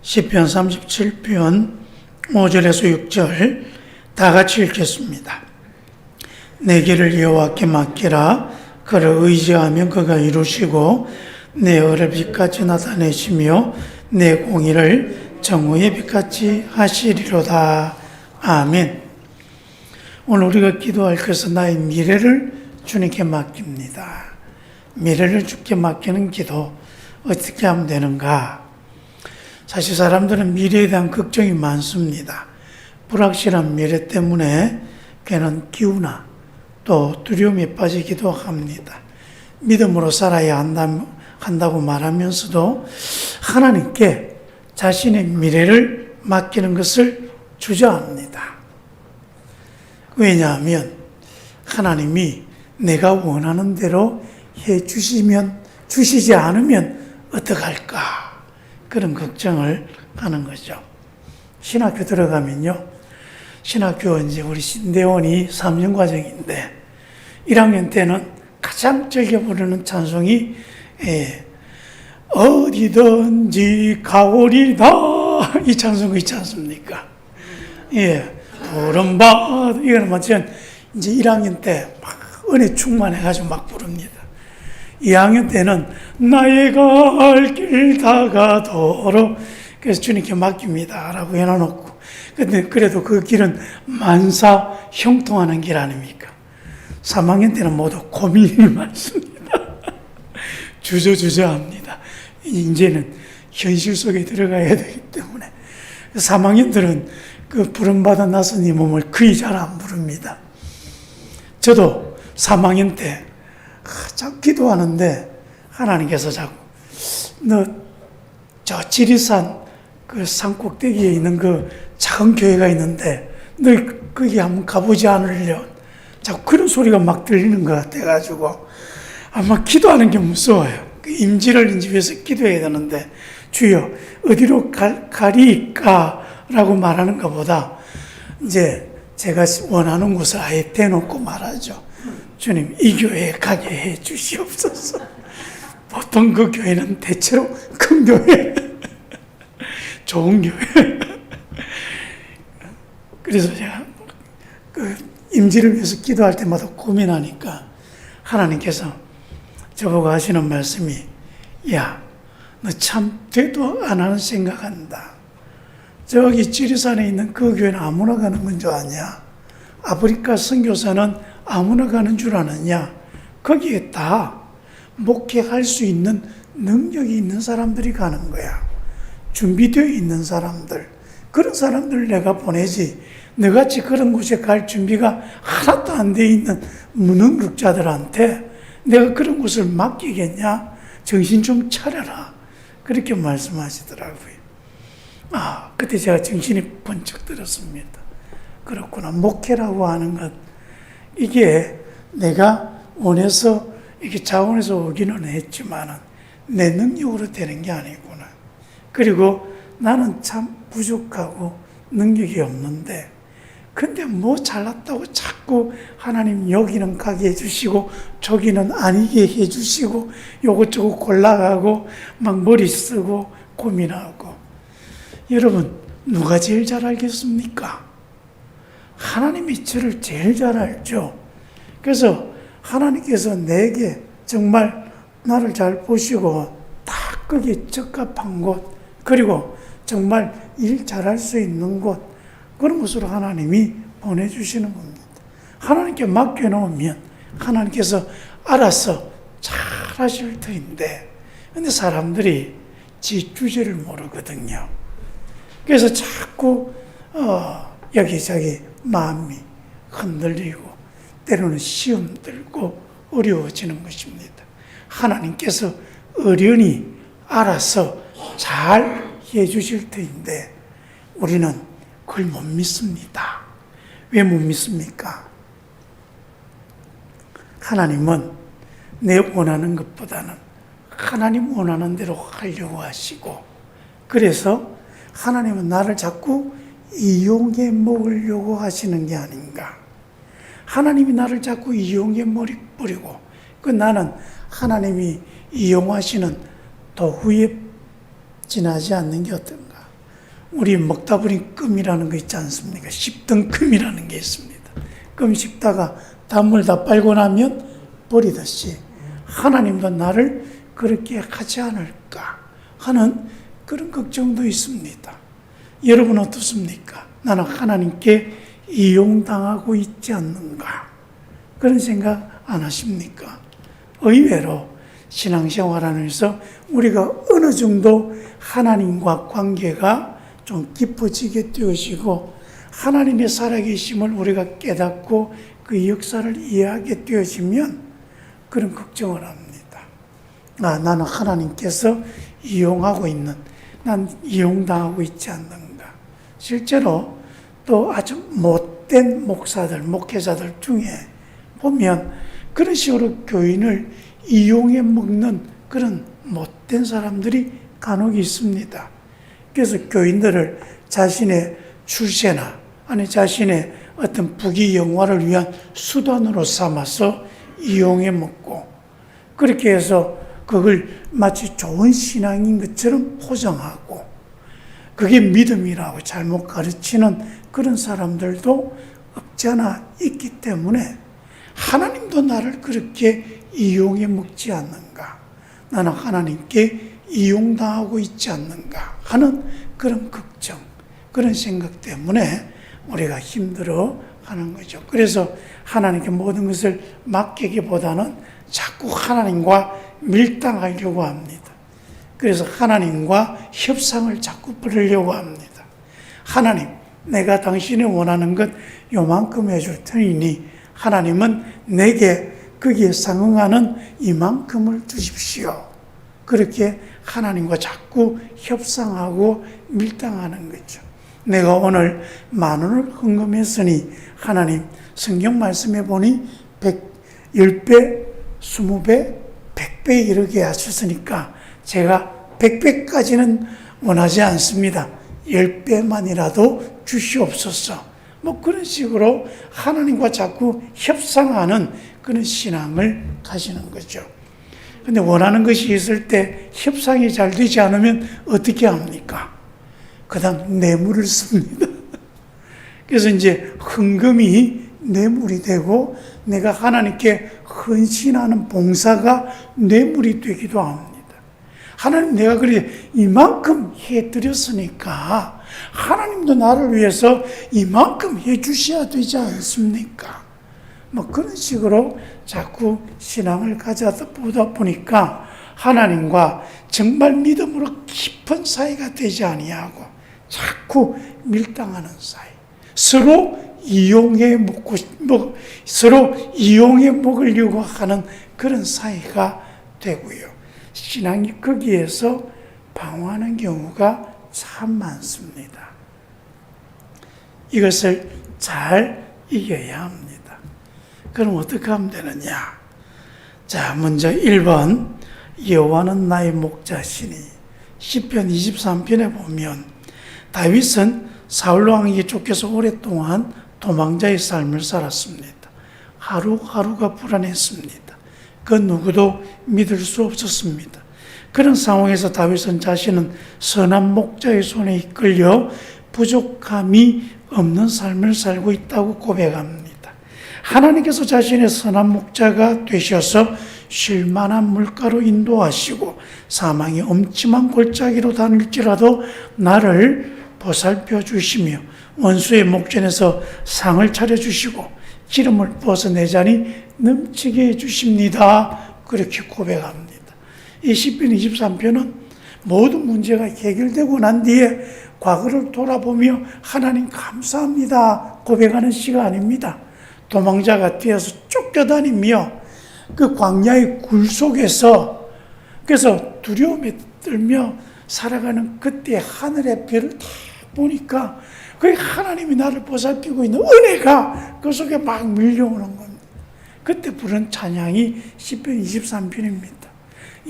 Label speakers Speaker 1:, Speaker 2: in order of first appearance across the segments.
Speaker 1: 시편 37편 5절에서 6절 다 같이 읽겠습니다. 내 길을 여호와께 맡기라. 그를 의지하면 그가 이루시고 내 의를 빛같이 나타내시며 내 공의를 정오의 빛같이 하시리로다. 아멘. 오늘 우리가 기도할 것은 나의 미래를 주님께 맡깁니다. 미래를 주께 맡기는 기도 어떻게 하면 되는가? 사실 사람들은 미래에 대한 걱정이 많습니다. 불확실한 미래 때문에 걔는 기우나 또 두려움에 빠지기도 합니다. 믿음으로 살아야 한다고 말하면서도 하나님께 자신의 미래를 맡기는 것을 주저합니다. 왜냐하면 하나님이 내가 원하는 대로 주시지 않으면 어떡할까? 그런 걱정을 하는 거죠. 신학교 들어가면요. 신학교 이제 우리 신대원이 3년 과정인데 1학년 때는 가장 즐겨 부르는 찬송이 어디든지 가오리다 이 찬송이 있지 않습니까? 푸른 바다 이거는 마찬가지로 이제 1학년 때 막 은혜 충만해가지고 막 부릅니다. 2학년 때는 나의 갈 길 다가도록 그래서 주님께 맡깁니다 라고 해놔놓고 근데 그래도 그 길은 만사 형통하는 길 아닙니까? 3학년 때는 모두 고민이 많습니다. 주저합니다. 이제는 현실 속에 들어가야 되기 때문에 3학년들은 그 부름받아 나선 이 몸을 거의 잘 안 부릅니다. 저도 3학년 때 자꾸 기도하는데 하나님께서 자꾸 너 저 지리산 그 산 꼭대기에 있는 그 작은 교회가 있는데 너 거기 한번 가보지 않으려 자꾸 그런 소리가 막 들리는 것 같아가지고 아마 기도하는 게 무서워요. 그 임지를 이제 위해서 기도해야 되는데 주여 어디로 가리까 라고 말하는 것보다 이제 제가 원하는 곳을 아예 대놓고 말하죠. 주님 이 교회에 가게 해 주시옵소서. 보통 그 교회는 대체로 큰 교회 좋은 교회 그래서 제가 그 임지를 위해서 기도할 때마다 고민하니까 하나님께서 저보고 하시는 말씀이 야, 너 참 되도 안 하는 생각한다. 저기 지리산에 있는 그 교회는 아무나 가는 건 줄 아냐? 아프리카 선교사는 아무나 가는 줄 아느냐? 거기에 다 목회할 수 있는 능력이 있는 사람들이 가는 거야. 준비되어 있는 사람들. 그런 사람들을 내가 보내지. 너같이 그런 곳에 갈 준비가 하나도 안 돼 있는 무능력자들한테 내가 그런 곳을 맡기겠냐? 정신 좀 차려라. 그렇게 말씀하시더라고요. 그때 제가 정신이 번쩍 들었습니다. 그렇구나. 목회라고 하는 것. 이게 내가 원해서 이렇게 자원에서 오기는 했지만은 내 능력으로 되는 게 아니구나. 그리고 나는 참 부족하고 능력이 없는데 근데 뭐 잘났다고 자꾸 하나님 여기는 가게 해주시고 저기는 아니게 해주시고 요것저것 골라가고 막 머리 쓰고 고민하고 여러분 누가 제일 잘 알겠습니까? 하나님이 저를 제일 잘 알죠. 그래서 하나님께서 내게 정말 나를 잘 보시고 딱 거기에 적합한 곳 그리고 정말 일 잘할 수 있는 곳 그런 곳으로 하나님이 보내주시는 겁니다. 하나님께 맡겨놓으면 하나님께서 알아서 잘 하실 터인데 근데 사람들이 지 주제를 모르거든요. 그래서 자꾸 여기저기 마음이 흔들리고 때로는 시험 들고 어려워지는 것입니다. 하나님께서 어련히 알아서 잘 해주실 터인데 우리는 그걸 못 믿습니다. 왜 못 믿습니까? 하나님은 내 원하는 것보다는 하나님 원하는 대로 하려고 하시고 그래서 하나님은 나를 자꾸 이용해 먹으려고 하시는 게 아닌가. 하나님이 나를 자꾸 이용해 버리고 그 나는 하나님이 이용하시는 도구에 지나지 않는 게 어떤가. 우리 먹다 보니 끔이라는 거 있지 않습니까? 씹던 끔이라는 게 있습니다. 끔 씹다가 단물 다 빨고 나면 버리듯이 하나님도 나를 그렇게 하지 않을까 하는 그런 걱정도 있습니다. 여러분 어떻습니까? 나는 하나님께 이용당하고 있지 않는가? 그런 생각 안 하십니까? 의외로 신앙생활하면서 우리가 어느 정도 하나님과 관계가 좀 깊어지게 되어지고 하나님의 살아계심을 우리가 깨닫고 그 역사를 이해하게 되어지면 그런 걱정을 합니다. 나는 하나님께서 이용하고 있는, 난 이용당하고 있지 않는가. 실제로 또 아주 못된 목사들, 목회자들 중에 보면 그런 식으로 교인을 이용해 먹는 그런 못된 사람들이 간혹 있습니다. 그래서 교인들을 자신의 출세나 아니 자신의 어떤 부귀영화를 위한 수단으로 삼아서 이용해 먹고 그렇게 해서 그걸 마치 좋은 신앙인 것처럼 포장하고 그게 믿음이라고 잘못 가르치는 그런 사람들도 없지 않아 있기 때문에 하나님도 나를 그렇게 이용해 먹지 않는가? 나는 하나님께 이용당하고 있지 않는가? 하는 그런 걱정, 그런 생각 때문에 우리가 힘들어 하는 거죠. 그래서 하나님께 모든 것을 맡기기보다는 자꾸 하나님과 밀당하려고 합니다. 그래서 하나님과 협상을 자꾸 벌이려고 합니다. 하나님, 내가 당신이 원하는 것 요만큼 해줄 테니 하나님은 내게 거기에 상응하는 이만큼을 주십시오. 그렇게 하나님과 자꾸 협상하고 밀당하는 거죠. 내가 오늘 10,000원을 헌금했으니 하나님 성경 말씀해 보니 10배, 20배, 100배 이렇게 하셨으니까 제가 100배까지는 원하지 않습니다. 10배만이라도 주시옵소서. 뭐 그런 식으로 하나님과 자꾸 협상하는 그런 신앙을 가지는 거죠. 근데 원하는 것이 있을 때 협상이 잘 되지 않으면 어떻게 합니까? 그 다음 뇌물을 씁니다. 그래서 이제 헌금이 뇌물이 되고 내가 하나님께 헌신하는 봉사가 뇌물이 되기도 합니다. 하나님 내가 그래 이만큼 해드렸으니까 하나님도 나를 위해서 이만큼 해주셔야 되지 않습니까? 뭐 그런 식으로 자꾸 신앙을 가져다 보니까 하나님과 정말 믿음으로 깊은 사이가 되지 아니하고 자꾸 밀당하는 사이, 서로 이용해 먹으려고 하는 그런 사이가 되고요. 신앙이 거기에서 방황하는 경우가 참 많습니다. 이것을 잘 이겨야 합니다. 그럼 어떻게 하면 되느냐? 자, 먼저 1번 여호와는 나의 목자시니 시편 23편에 보면 다윗은 사울 왕에게 쫓겨서 오랫동안 도망자의 삶을 살았습니다. 하루하루가 불안했습니다. 그 누구도 믿을 수 없었습니다. 그런 상황에서 다윗은 자신은 선한 목자의 손에 이끌려 부족함이 없는 삶을 살고 있다고 고백합니다. 하나님께서 자신의 선한 목자가 되셔서 쉴만한 물가로 인도하시고 사망의 엄침한 골짜기로 다닐지라도 나를 보살펴 주시며 원수의 목전에서 상을 차려주시고 기름을 부어서 내 잔이 넘치게 해주십니다. 그렇게 고백합니다. 이 시편 23편은 모든 문제가 해결되고 난 뒤에 과거를 돌아보며 하나님 감사합니다 고백하는 시가 아닙니다. 도망자가 뛰어서 쫓겨다니며 그 광야의 굴 속에서 그래서 두려움에 떨며 살아가는 그때 하늘의 별을 다 보니까 그 하나님이 나를 보살피고 있는 은혜가 그 속에 막 밀려오는 겁니다. 그때 부른 찬양이 시편 23편입니다.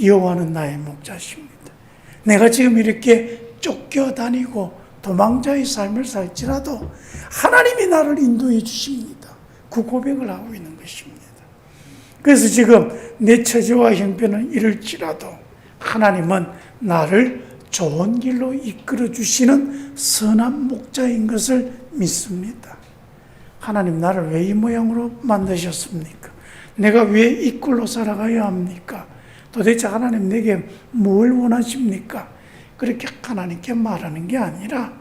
Speaker 1: 여호와는 나의 목자십니다. 내가 지금 이렇게 쫓겨다니고 도망자의 삶을 살지라도 하나님이 나를 인도해 주십니다. 그 고백을 하고 있는 것입니다. 그래서 지금 내 처지와 형편은 이럴지라도 하나님은 나를 좋은 길로 이끌어 주시는 선한 목자인 것을 믿습니다. 하나님 나를 왜 이 모양으로 만드셨습니까? 내가 왜 이 꼴로 살아가야 합니까? 도대체 하나님 내게 뭘 원하십니까? 그렇게 하나님께 말하는 게 아니라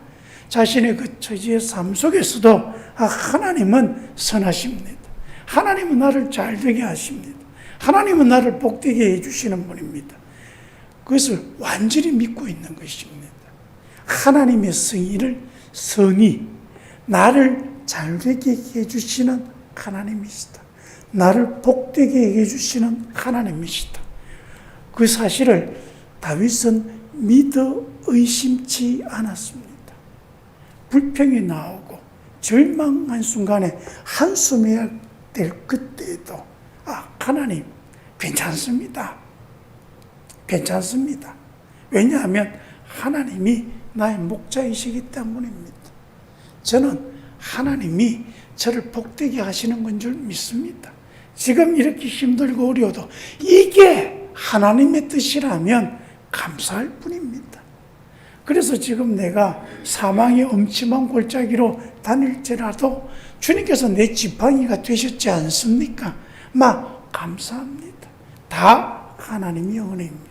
Speaker 1: 자신의 그 처지의 삶 속에서도 하나님은 선하십니다. 하나님은 나를 잘되게 하십니다. 하나님은 나를 복되게 해주시는 분입니다. 그것을 완전히 믿고 있는 것입니다. 하나님의 성이 나를 잘되게 해주시는 하나님이시다. 나를 복되게 해주시는 하나님이시다. 그 사실을 다윗은 믿어 의심치 않았습니다. 불평이 나오고 절망한 순간에 한숨해야 될 그때에도 하나님 괜찮습니다. 괜찮습니다. 왜냐하면 하나님이 나의 목자이시기 때문입니다. 저는 하나님이 저를 복되게 하시는 건 줄 믿습니다. 지금 이렇게 힘들고 어려워도 이게 하나님의 뜻이라면 감사할 뿐입니다. 그래서 지금 내가 사망의 엄침한 골짜기로 다닐지라도 주님께서 내 지팡이가 되셨지 않습니까? 감사합니다. 다 하나님의 은혜입니다.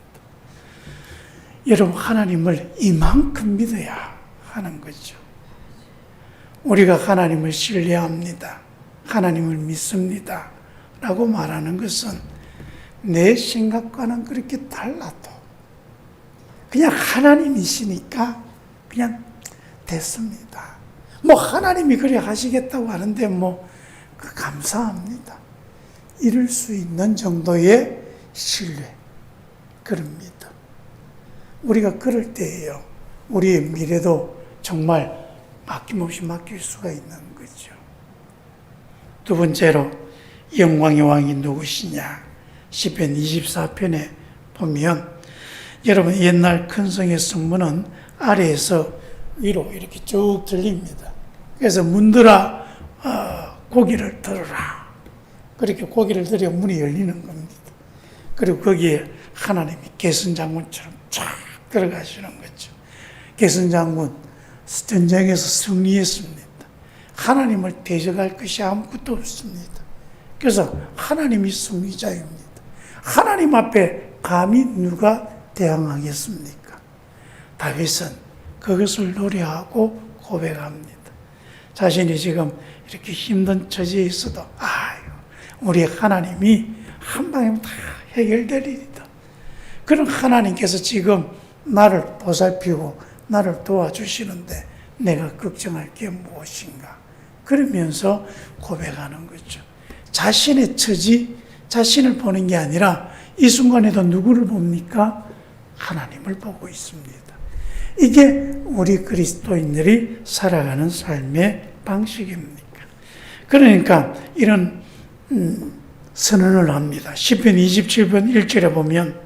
Speaker 1: 여러분, 하나님을 이만큼 믿어야 하는 거죠. 우리가 하나님을 신뢰합니다. 하나님을 믿습니다. 라고 말하는 것은 내 생각과는 그렇게 달라도 그냥 하나님이시니까 그냥 됐습니다. 하나님이 그래 하시겠다고 하는데 감사합니다. 이럴 수 있는 정도의 신뢰, 그럽니다. 우리가 그럴 때예요. 우리의 미래도 정말 맡김없이 맡길 수가 있는 거죠. 두 번째로 영광의 왕이 누구시냐? 시편 24편에 보면 여러분 옛날 큰 성의 성문은 아래에서 위로 이렇게 쭉 들립니다. 그래서 문들아 고기를 들어라. 그렇게 고기를 들여 문이 열리는 겁니다. 그리고 거기에 하나님이 개선장군처럼 쫙 들어가시는 거죠. 개선장군 전쟁에서 승리했습니다. 하나님을 대적할 것이 아무것도 없습니다. 그래서 하나님이 승리자입니다. 하나님 앞에 감히 누가 대항하겠습니까? 다윗은 그것을 노래하고 고백합니다. 자신이 지금 이렇게 힘든 처지에 있어도 우리 하나님이 한 방에 다 해결될 일이다. 그런 하나님께서 지금 나를 보살피고 나를 도와주시는데 내가 걱정할 게 무엇인가? 그러면서 고백하는 거죠. 자신의 처지, 자신을 보는 게 아니라 이 순간에도 누구를 봅니까? 하나님을 보고 있습니다. 이게 우리 그리스도인들이 살아가는 삶의 방식입니까? 그러니까 이런 선언을 합니다. 시편 27편 1절에 보면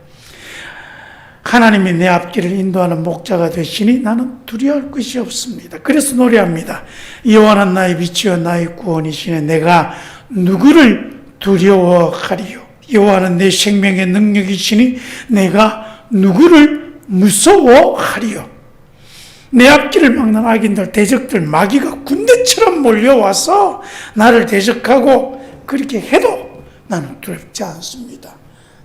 Speaker 1: 하나님이 내 앞길을 인도하는 목자가 되시니 나는 두려워할 것이 없습니다. 그래서 노래합니다. 여호와는 나의 빛이요 나의 구원이시네. 내가 누구를 두려워하리요? 여호와는 내 생명의 능력이시니 내가 누구를 무서워하리요? 내 앞길을 막는 악인들, 대적들, 마귀가 군대처럼 몰려와서 나를 대적하고 그렇게 해도 나는 두렵지 않습니다.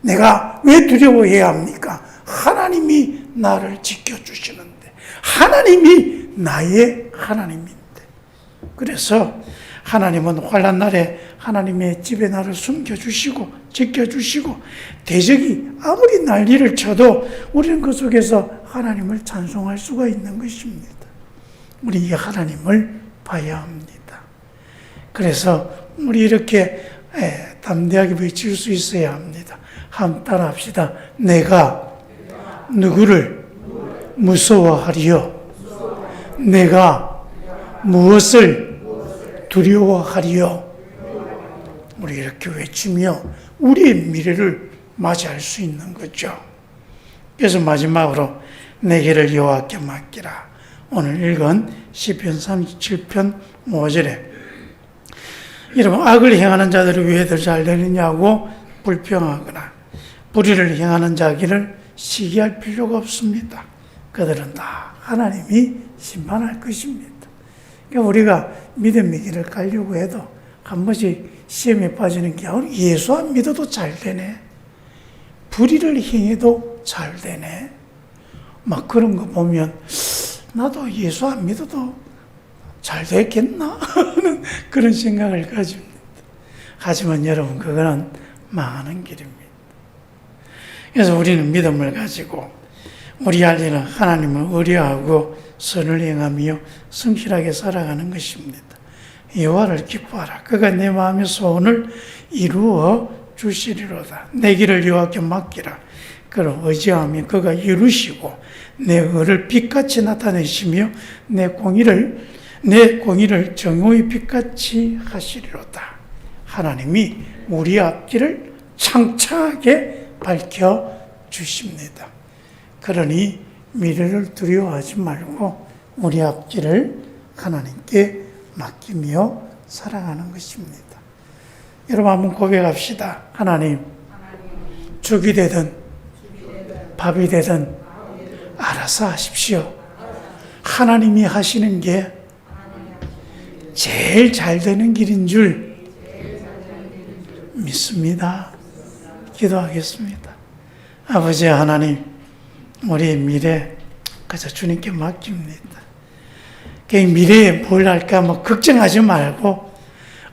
Speaker 1: 내가 왜 두려워해야 합니까? 하나님이 나를 지켜주시는데, 하나님이 나의 하나님인데. 그래서 하나님은 환난 날에 하나님의 집에 나를 숨겨주시고 지켜주시고 대적이 아무리 난리를 쳐도 우리는 그 속에서 하나님을 찬송할 수가 있는 것입니다. 우리 이 하나님을 봐야 합니다. 그래서 우리 이렇게 담대하게 외칠 수 있어야 합니다. 한번 따라합시다. 내가 누구를 무서워하리요? 내가 무엇을 두려워하리요? 우리 이렇게 외치며 우리의 미래를 맞이할 수 있는 거죠. 그래서 마지막으로 내 길을 여호와께 맡기라. 오늘 읽은 시편 37편 5절에 여러분 악을 행하는 자들이 왜 더 잘 되느냐고 불평하거나 불의를 행하는 자기를 시기할 필요가 없습니다. 그들은 다 하나님이 심판할 것입니다. 그러니까 우리가 믿음의 길을 가려고 해도 한 번씩 시험에 빠지는 게 예수 안 믿어도 잘 되네. 불의를 행해도 잘 되네. 막 그런 거 보면 나도 예수 안 믿어도 잘 되겠나? 하는 그런 생각을 가집니다. 하지만 여러분, 그거는 망하는 길입니다. 그래서 우리는 믿음을 가지고 우리 할 일은 하나님을 의뢰하고 선을 행하며 성실하게 살아가는 것입니다. 여호와를 기뻐하라. 그가 내 마음의 소원을 이루어 주시리로다. 내 길을 여호와께 맡기라. 그를 의지하며 그가 이루시고 내 의를 빛같이 나타내시며 내 공의를 정오의 빛같이 하시리로다. 하나님이 우리 앞길을 창창하게 밝혀주십니다. 그러니 미래를 두려워하지 말고 우리 앞길을 하나님께 맡기며 살아가는 것입니다. 여러분 한번 고백합시다. 하나님, 죽이 되든 밥이 되든 알아서 하십시오. 하나님이 하시는 게 제일 잘 되는 길인 줄 믿습니다. 기도하겠습니다. 아버지 하나님, 우리의 미래 그저 주님께 맡깁니다. 그 미래에 뭘 할까 걱정하지 말고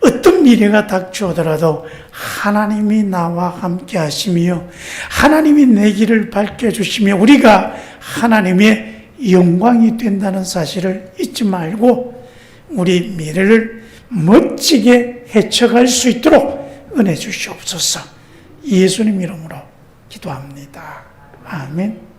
Speaker 1: 어떤 미래가 닥쳐오더라도 하나님이 나와 함께 하시며 하나님이 내 길을 밝혀주시며 우리가 하나님의 영광이 된다는 사실을 잊지 말고 우리 미래를 멋지게 헤쳐갈 수 있도록 은혜 주시옵소서. 예수님 이름으로 기도합니다. 아멘.